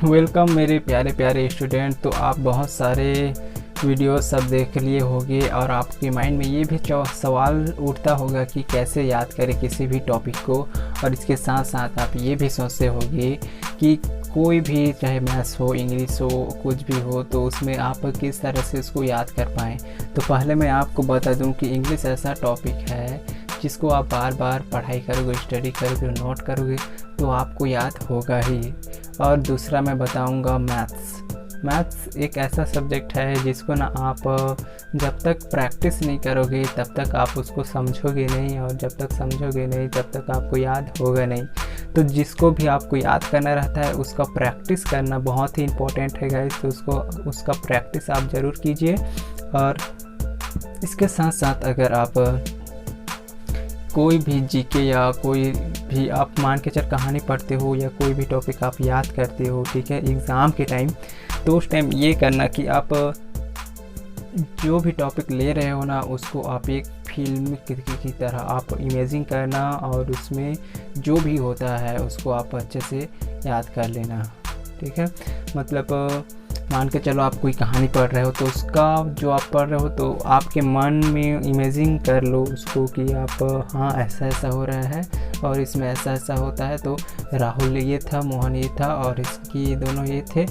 Welcome मेरे प्यारे प्यारे स्टूडेंट। तो आप बहुत सारे वीडियो सब देख लिए होंगे और आपके माइंड में ये भी सवाल उठता होगा कि कैसे याद करें किसी भी टॉपिक को। और इसके साथ साथ आप ये भी सोचते होंगे कि कोई भी चाहे मैथ्स हो, इंग्लिश हो, कुछ भी हो, तो उसमें आप किस तरह से उसको याद कर पाएँ। तो पहले मैं आपको बता दूं कि इंग्लिश ऐसा टॉपिक है जिसको आप बार बार पढ़ाई करोगे, स्टडी करोगे, नोट करोगे तो आपको याद होगा ही। और दूसरा मैं बताऊंगा मैथ्स एक ऐसा सब्जेक्ट है जिसको ना आप जब तक प्रैक्टिस नहीं करोगे तब तक आप उसको समझोगे नहीं, और जब तक समझोगे नहीं तब तक आपको याद होगा नहीं। तो जिसको भी आपको याद करना रहता है उसका प्रैक्टिस करना बहुत ही इम्पोर्टेंट है गाइस। तो उसका प्रैक्टिस आप ज़रूर कीजिए। और इसके साथ साथ अगर आप कोई भी जीके या कोई भी आप मान के चल कहानी पढ़ते हो या कोई भी टॉपिक आप याद करते हो, ठीक है, एग्ज़ाम के टाइम, तो उस टाइम ये करना कि आप जो भी टॉपिक ले रहे हो ना उसको आप एक फिल्म की तरह आप इमेजिन करना और उसमें जो भी होता है उसको आप अच्छे से याद कर लेना, ठीक है। मतलब मान के चलो आप कोई कहानी पढ़ रहे हो तो उसका जो आप पढ़ रहे हो तो आपके मन में इमेजिन कर लो उसको कि आप हाँ ऐसा ऐसा हो रहा है और इसमें ऐसा ऐसा होता है। तो राहुल ये था, मोहन ये था और इसकी दोनों ये थे,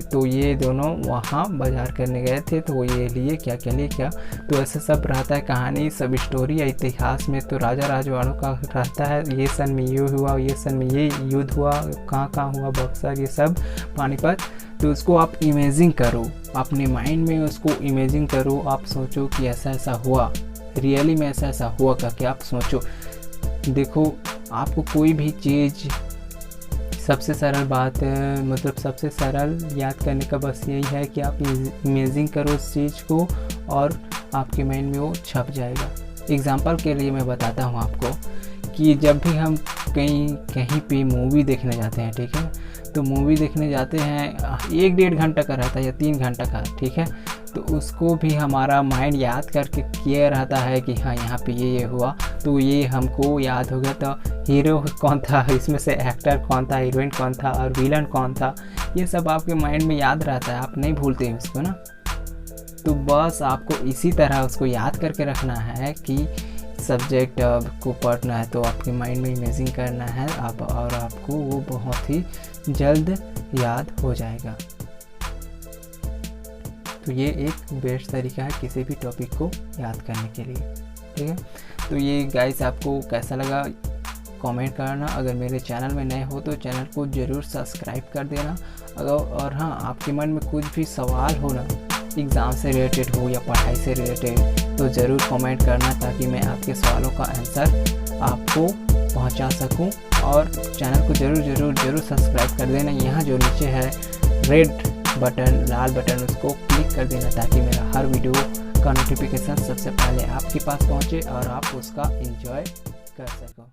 तो ये दोनों वहाँ बाजार करने गए थे, तो वो ये लिए क्या क्या लिए क्या। तो ऐसा सब रहता है कहानी, सब स्टोरी या इतिहास में। तो राजा राजवाड़ों का रहता है, ये सन में ये हुआ, ये सन में ये युद्ध हुआ, कहाँ हुआ, बक्सर, ये सब, पानीपत। तो उसको आप इमेजिन करो, अपने माइंड में उसको इमेजिन करो। आप सोचो कि ऐसा ऐसा हुआ, रियली में ऐसा ऐसा हुआ करके आप सोचो। देखो आपको कोई भी चीज़, सबसे सरल बात है, मतलब सबसे सरल याद करने का बस यही है कि आप इमेजिन करो उस चीज़ को और आपके माइंड में वो छप जाएगा। एग्जाम्पल के लिए मैं बताता हूँ आपको कि जब भी हम कहीं पे मूवी देखने जाते हैं, ठीक है, तो मूवी देखने जाते हैं 1-1.5 घंटा का रहता है या 3 घंटा का, ठीक है। तो उसको भी हमारा माइंड याद करके किया रहता है कि हाँ यहाँ पे ये हुआ, तो ये हमको याद हो गया। तो हीरो कौन था, इसमें से एक्टर कौन था, हीरोइन कौन था और विलन कौन था, ये सब आपके माइंड में याद रहता है, आप नहीं भूलते हैं उसको ना। तो बस आपको इसी तरह उसको याद करके रखना है कि सब्जेक्ट को पढ़ना है तो आपके माइंड में इमेजिन करना है आप, और आपको वो बहुत ही जल्द याद हो जाएगा। तो ये एक बेस्ट तरीका है किसी भी टॉपिक को याद करने के लिए, ठीक है। तो ये गाइस आपको कैसा लगा कमेंट करना। अगर मेरे चैनल में नए हो तो चैनल को ज़रूर सब्सक्राइब कर देना। और हाँ, आपके मन में कुछ भी सवाल हो ना, एग्ज़ाम से रिलेटेड हो या पढ़ाई से रिलेटेड, तो ज़रूर कमेंट करना ताकि मैं आपके सवालों का आंसर आपको पहुंचा सकूं। और चैनल को ज़रूर सब्सक्राइब कर देना। यहाँ जो नीचे है रेड बटन, लाल बटन, उसको क्लिक कर देना ताकि मेरा हर वीडियो का नोटिफिकेशन सबसे पहले आपके पास पहुँचे और आप उसका एंजॉय कर सको।